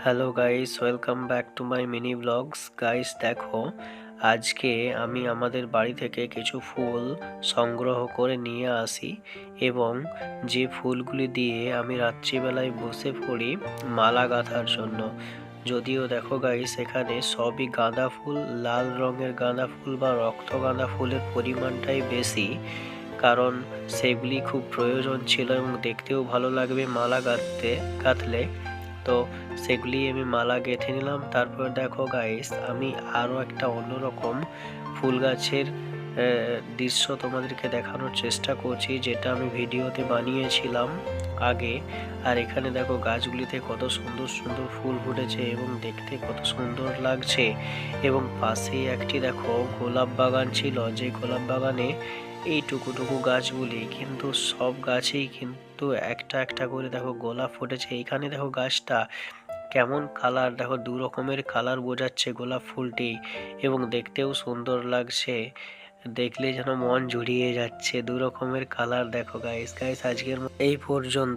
Hello guys, welcome back to my mini blogs. Guys দেখো, আজকে আমি আমাদের বাড়ি থেকে কিছু ফুল সংগ্রহ করে নিয়ে আসি এবং যে ফুলগুলি দিয়ে আমি রাত্রিবেলায় বসে পড়ি মালা গাঁথার জন্য। যদিও দেখো গাইস, এখানে সবই গাঁদা ফুল, লাল রঙের গাঁদা ফুল বা রক্ত গাঁদা ফুলের পরিমাণটাই বেশি, কারণ সেগুলি খুব প্রয়োজন ছিল এবং দেখতেও ভালো লাগবে মালা গাঁথলে। তো সেগুলি আমি মালা গেঁথে নিলাম। তারপর দেখো গাইস, আমি আরও একটা অন্যরকম ফুল গাছের দৃশ্য তোমাদেরকে দেখানোর চেষ্টা করছি, যেটা আমি ভিডিওতে বানিয়েছিলাম আগে। আর এখানে দেখো গাছগুলিতে কত সুন্দর সুন্দর ফুল ফুটেছে এবং দেখতে কত সুন্দর লাগছে। এবং পাশেই একটি দেখো গোলাপ বাগান ছিল, যে গোলাপ বাগানে এই টুকু গাছগুলি, কিন্তু সব গাছেই কিন্তু একটা একটা করে দেখো গোলাপ ফুটেছে। এইখানে দেখো গাছটা কেমন কালার, দেখো দু রকমের কালার বোঝাচ্ছে গোলাপ ফুলটি এবং দেখতেও সুন্দর লাগছে। দেখলে যেন মন জুড়িয়ে যাচ্ছে, দু রকমের কালার। দেখো গাইস, আজকের এই পর্যন্ত।